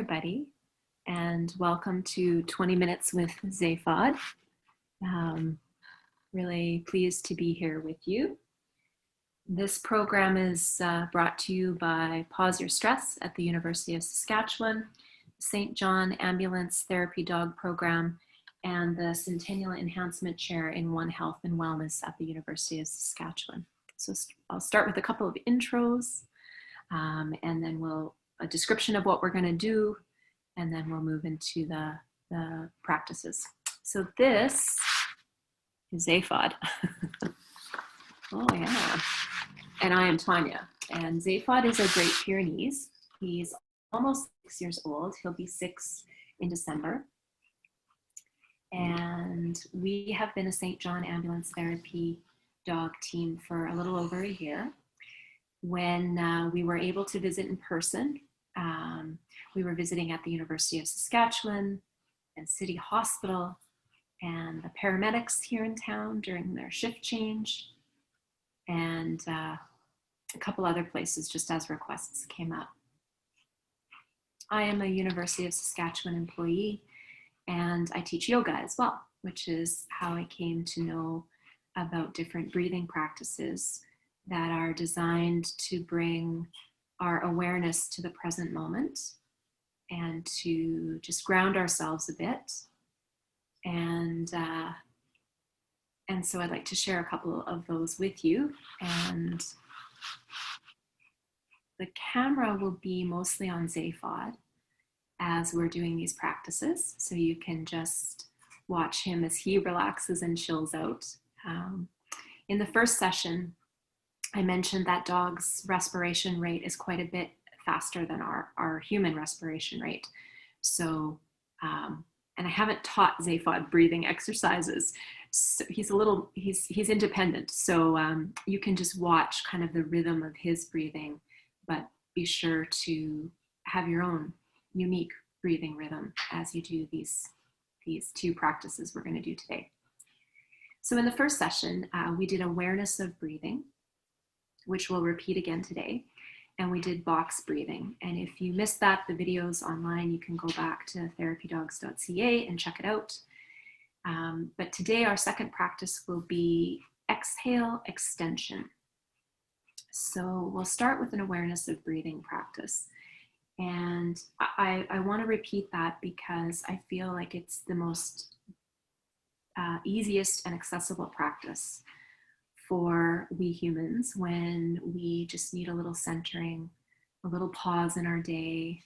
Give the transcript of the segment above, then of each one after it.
Everybody, and welcome to 20 Minutes with Zaphod. Really pleased to be here with you. This program is brought to you by PAWS Your Stress at the University of Saskatchewan, St. John Ambulance Therapy Dog Program, and the Centennial Enhancement Chair in One Health and Wellness at the University of Saskatchewan. So I'll start with a couple of intros, and then a description of what we're going to do, and then we'll move into the practices. So this is Zaphod. Oh yeah. And I am Tonya. And Zaphod is a Great Pyrenees. He's almost 6 years old. He'll be 6 in December. And we have been a St. John Ambulance Therapy Dog team for a little over a year. When we were able to visit in person, we were visiting at the University of Saskatchewan and City Hospital and the paramedics here in town during their shift change, and a couple other places just as requests came up. I am a University of Saskatchewan employee, and I teach yoga as well, which is how I came to know about different breathing practices that are designed to bring our awareness to the present moment and to just ground ourselves a bit. And so I'd like to share a couple of those with you. And the camera will be mostly on Zaphod as we're doing these practices. So you can just watch him as he relaxes and chills out. In the first session, I mentioned that dog's respiration rate is quite a bit faster than our human respiration rate. So, and I haven't taught Zaphod breathing exercises. So he's independent. So you can just watch kind of the rhythm of his breathing, but be sure to have your own unique breathing rhythm as you do these two practices we're going to do today. So in the first session, we did awareness of breathing, which we'll repeat again today. And we did box breathing. And if you missed that, the video's online. You can go back to therapydogs.ca and check it out. But today our second practice will be exhale extension. So we'll start with an awareness of breathing practice. And I want to repeat that because I feel like it's the most easiest and accessible practice for we humans when we just need a little centering, a little pause in our day,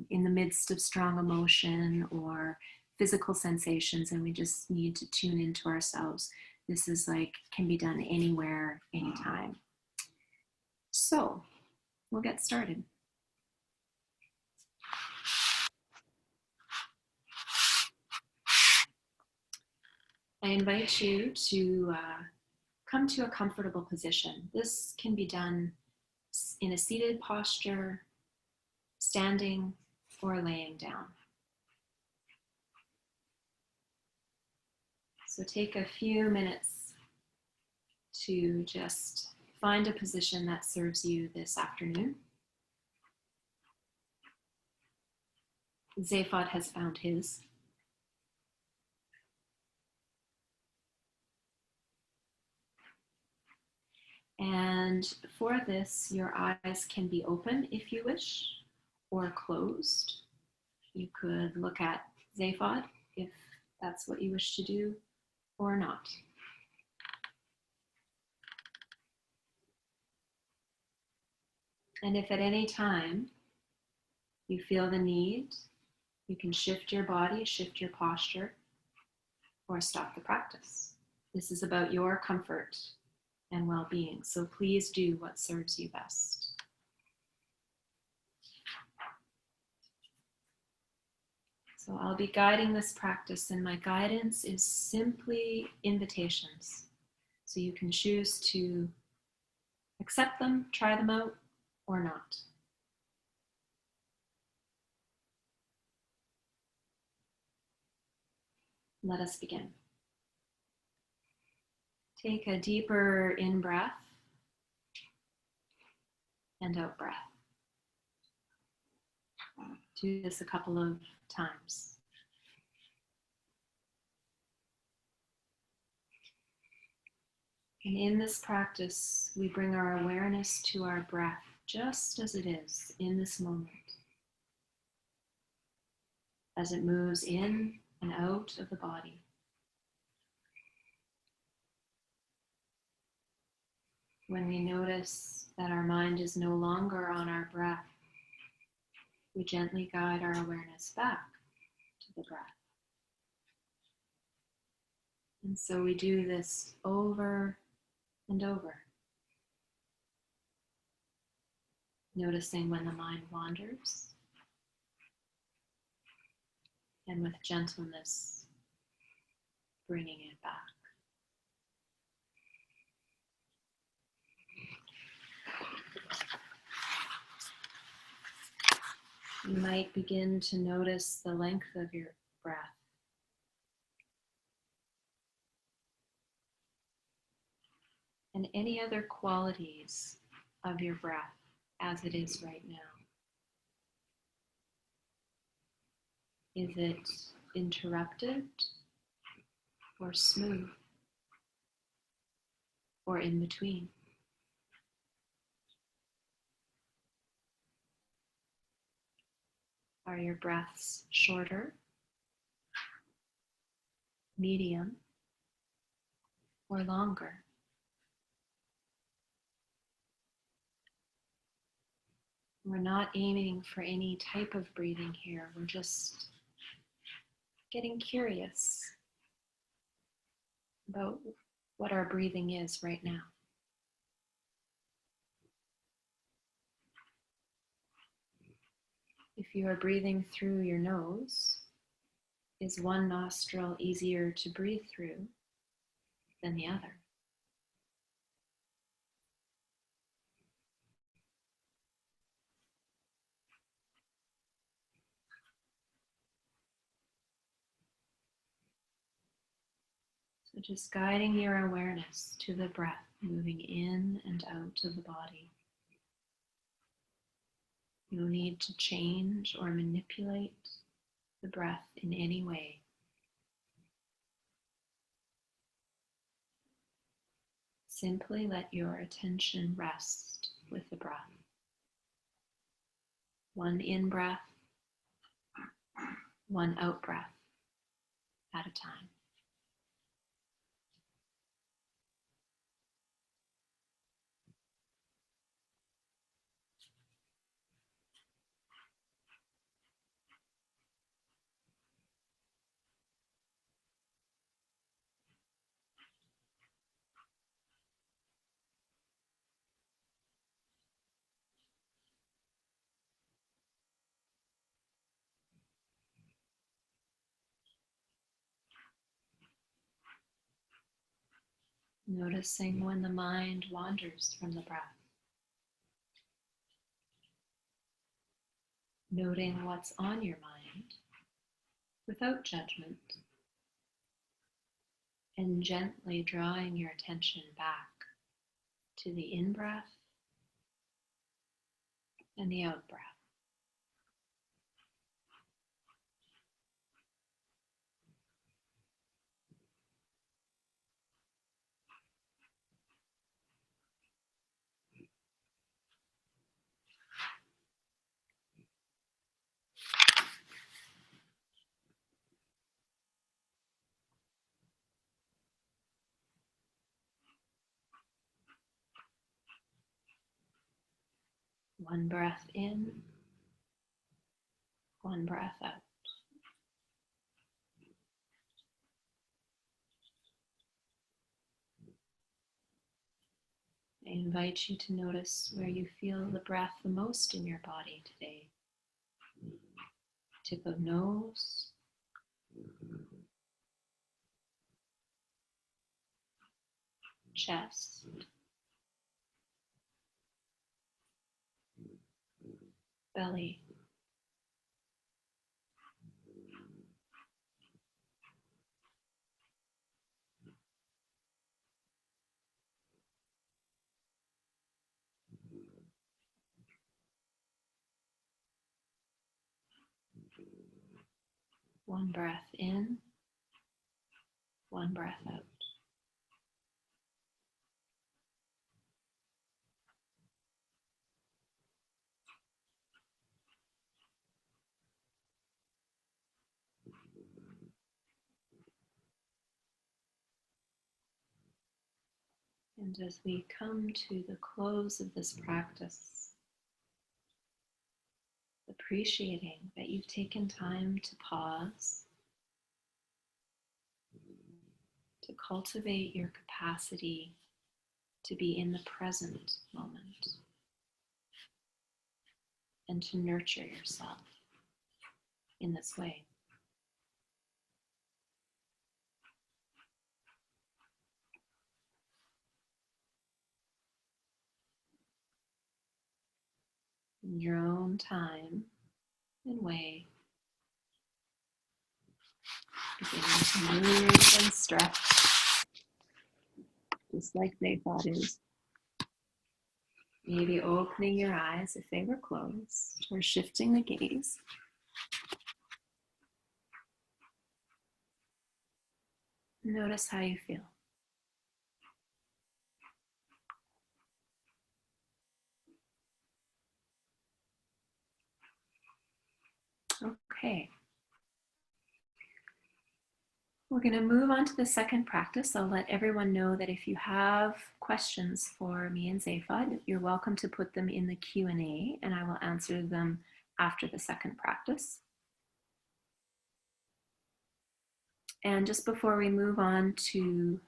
in the midst of strong emotion or physical sensations, and we just need to tune into ourselves. This is can be done anywhere, anytime. So we'll get started. I invite you to come to a comfortable position. This can be done in a seated posture, standing, or laying down. So take a few minutes to just find a position that serves you this afternoon. Zaphod has found his. And for this, your eyes can be open if you wish, or closed. You could look at Zaphod if that's what you wish to do, or not. And if at any time you feel the need, you can shift your body, shift your posture, or stop the practice. This is about your comfort and well-being, so please do what serves you best. So I'll be guiding this practice, and my guidance is simply invitations. So you can choose to accept them, try them out, or not. Let us begin. Take a deeper in-breath and out-breath. Do this a couple of times. And in this practice, we bring our awareness to our breath just as it is in this moment, as it moves in and out of the body. When we notice that our mind is no longer on our breath, we gently guide our awareness back to the breath. And so we do this over and over, noticing when the mind wanders, and with gentleness, bringing it back. You might begin to notice the length of your breath. And any other qualities of your breath as it is right now. Is it interrupted or smooth or in between? Are your breaths shorter, medium, or longer? We're not aiming for any type of breathing here. We're just getting curious about what our breathing is right now. If you are breathing through your nose, is one nostril easier to breathe through than the other? So just guiding your awareness to the breath, moving in and out of the body. No need to change or manipulate the breath in any way. Simply let your attention rest with the breath. One in-breath, one out-breath at a time. Noticing when the mind wanders from the breath. Noting what's on your mind without judgment. And gently drawing your attention back to the in-breath and the out-breath. One breath in, one breath out. I invite you to notice where you feel the breath the most in your body today. Tip of nose, chest, belly, One breath in, one breath out. And as we come to the close of this practice, appreciating that you've taken time to pause, to cultivate your capacity to be in the present moment, and to nurture yourself in this way. In your own time and way, beginning to move and stretch, just like Zaphod is. Maybe opening your eyes if they were closed, or shifting the gaze. Notice how you feel. Okay. We're going to move on to the second practice. I'll let everyone know that if you have questions for me and Zaphod, you're welcome to put them in the Q&A, and I will answer them after the second practice. And just before we move on to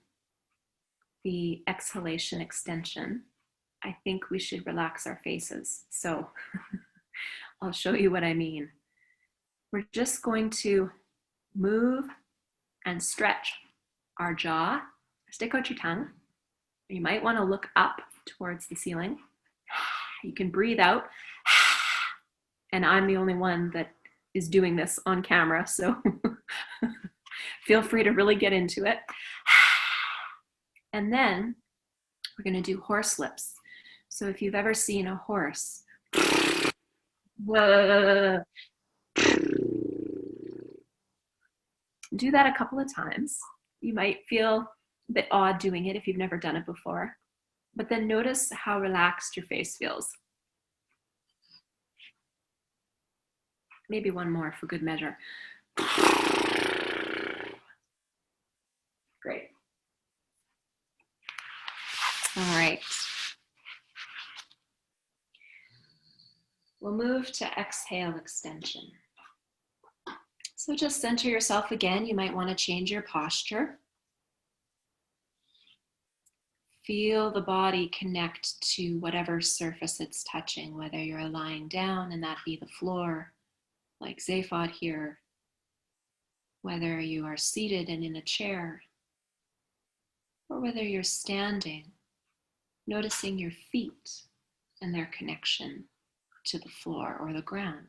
the exhalation extension, I think we should relax our faces. So I'll show you what I mean. We're just going to move and stretch our jaw. Stick out your tongue. You might want to look up towards the ceiling. You can breathe out. And I'm the only one that is doing this on camera, so feel free to really get into it. And then we're going to do horse lips. So if you've ever seen a horse, do that a couple of times. You might feel a bit odd doing it if you've never done it before, but then notice how relaxed your face feels. Maybe one more for good measure. Great. All right. We'll move to exhale extension. So just center yourself again. You might want to change your posture. Feel the body connect to whatever surface it's touching, whether you're lying down and that be the floor, like Zaphod here, whether you are seated and in a chair, or whether you're standing, noticing your feet and their connection to the floor or the ground.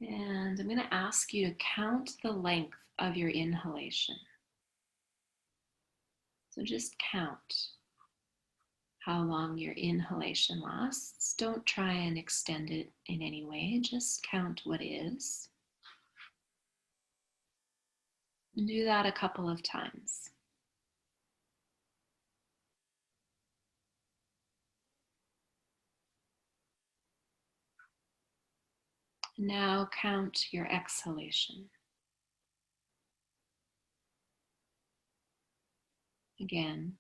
And I'm going to ask you to count the length of your inhalation. So just count how long your inhalation lasts. Don't try and extend it in any way. Just count what is. And do that a couple of times. Now count your exhalation. Again,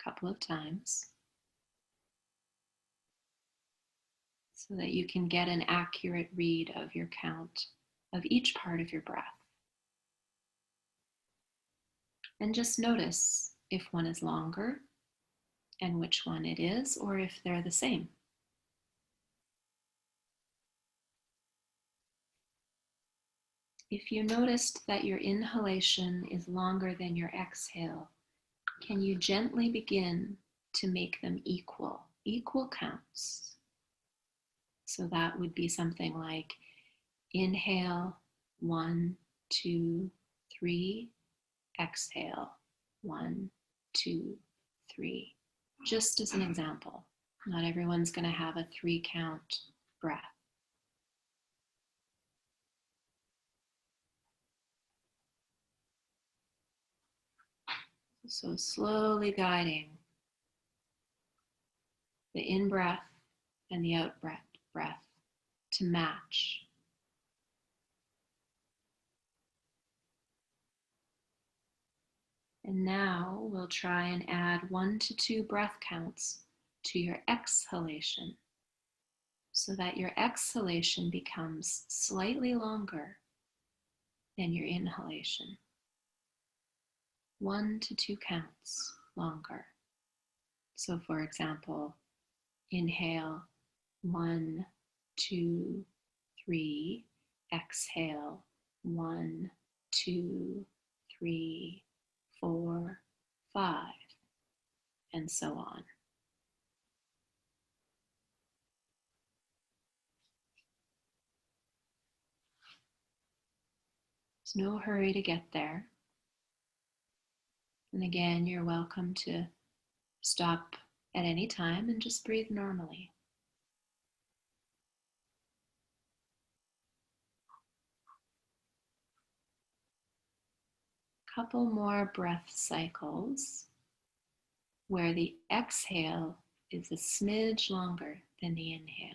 a couple of times, so that you can get an accurate read of your count of each part of your breath. And just notice if one is longer and which one it is, or if they're the same. If you noticed that your inhalation is longer than your exhale, can you gently begin to make them equal counts? So that would be something like inhale, 1, 2, 3, exhale, 1, 2, 3, just as an example. Not everyone's going to have a 3-count breath. So slowly guiding the in-breath and the out-breath to match. And now we'll try and add 1 to 2 breath counts to your exhalation so that your exhalation becomes slightly longer than your inhalation. 1 to 2 counts longer. So for example, inhale 1, 2, 3, exhale 1, 2, 3, 4, 5, and so on. There's no hurry to get there. And again, you're welcome to stop at any time and just breathe normally. Couple more breath cycles where the exhale is a smidge longer than the inhale.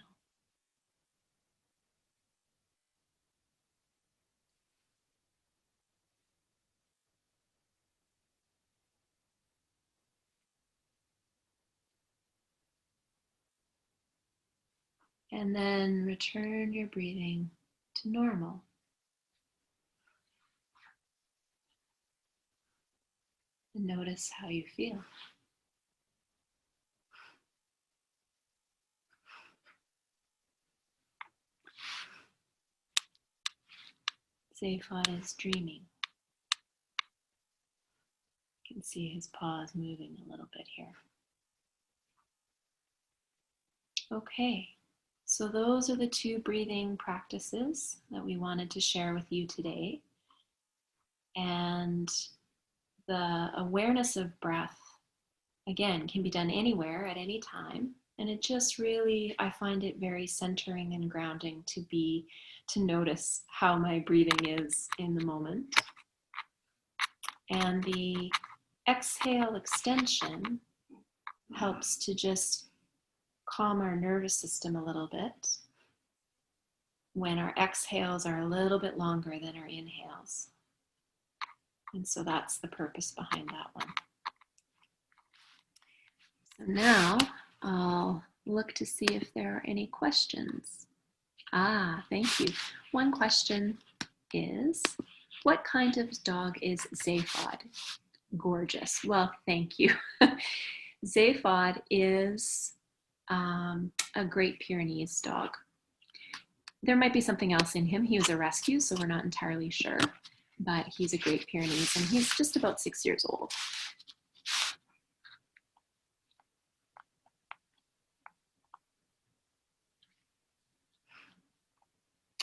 And then return your breathing to normal. And notice how you feel. Zaphod is dreaming. You can see his paws moving a little bit here. Okay, so those are the 2 breathing practices that we wanted to share with you today. And the awareness of breath, again, can be done anywhere at any time. And it just really, I find it very centering and grounding to notice how my breathing is in the moment. And the exhale extension helps to just calm our nervous system a little bit when our exhales are a little bit longer than our inhales. And so that's the purpose behind that one. So now I'll look to see if there are any questions. Thank you. One question is, what kind of dog is Zaphod? Gorgeous. Well, thank you. Zaphod is a Great Pyrenees dog. There might be something else in him. He was a rescue, so we're not entirely sure, but he's a Great Pyrenees and he's just about 6 years old.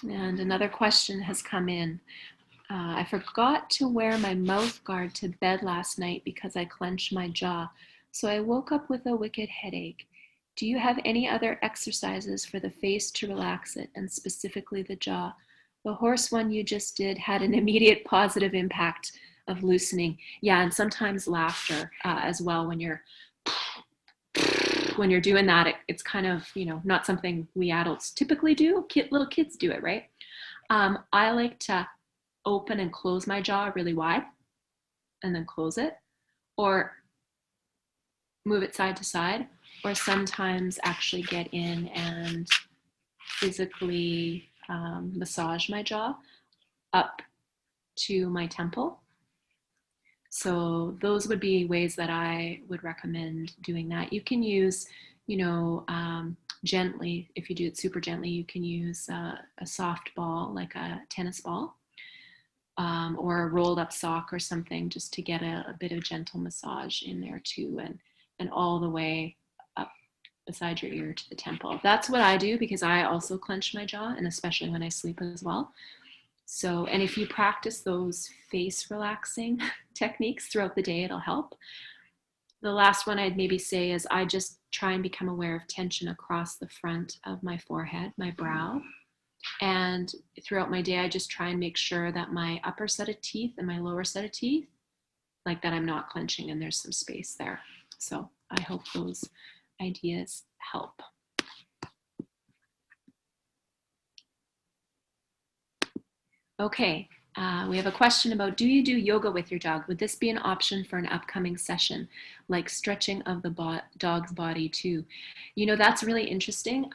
And another question has come in. I forgot to wear my mouth guard to bed last night because I clenched my jaw, so I woke up with a wicked headache. Do you have any other exercises for the face to relax it, and specifically the jaw? The horse one you just did had an immediate positive impact of loosening. Yeah, and sometimes laughter as well when you're doing that. It's kind of, not something we adults typically do. Little kids do it, right? I like to open and close my jaw really wide and then close it, or move it side to side, or sometimes actually get in and physically massage my jaw up to my temple. So those would be ways that I would recommend doing that. You can use, gently, if you do it super gently, you can use a soft ball, like a tennis ball, or a rolled up sock or something, just to get a bit of gentle massage in there too, and all the way up beside your ear to the temple. That's what I do because I also clench my jaw, and especially when I sleep as well. So, and if you practice those face relaxing techniques throughout the day, it'll help. The last one I'd maybe say is I just try and become aware of tension across the front of my forehead, my brow. And throughout my day, I just try and make sure that my upper set of teeth and my lower set of teeth, like that I'm not clenching and there's some space there. So I hope those ideas help. Okay, we have a question about, do you do yoga with your dog? Would this be an option for an upcoming session, like stretching of the dog's body too? You know, that's really interesting.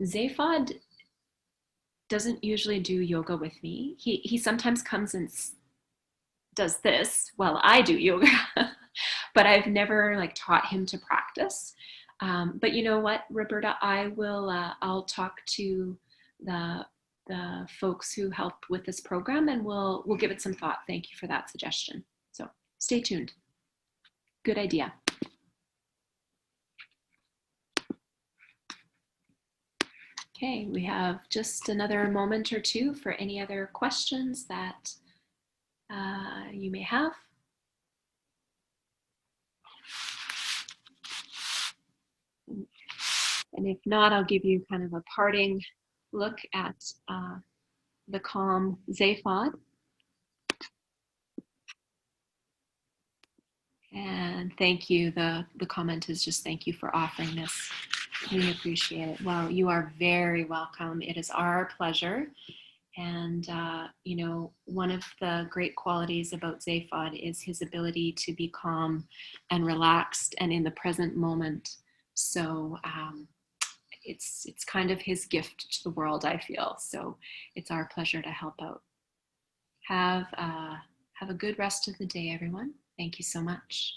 Zaphod doesn't usually do yoga with me. He sometimes comes and does this while I do yoga, but I've never like taught him to practice. But you know what, Roberta, I'll talk to the folks who helped with this program, and we'll give it some thought. Thank you for that suggestion. So stay tuned. Good idea. Okay, we have just another moment or two for any other questions that you may have. And if not, I'll give you kind of a parting look at the calm Zaphod. And thank you. The comment is just thank you for offering this. We appreciate it. Well, you are very welcome. It is our pleasure. And, you know, one of the great qualities about Zaphod is his ability to be calm and relaxed and in the present moment. So it's kind of his gift to the world, I feel. So it's our pleasure to help out. Have a good rest of the day, everyone. Thank you so much.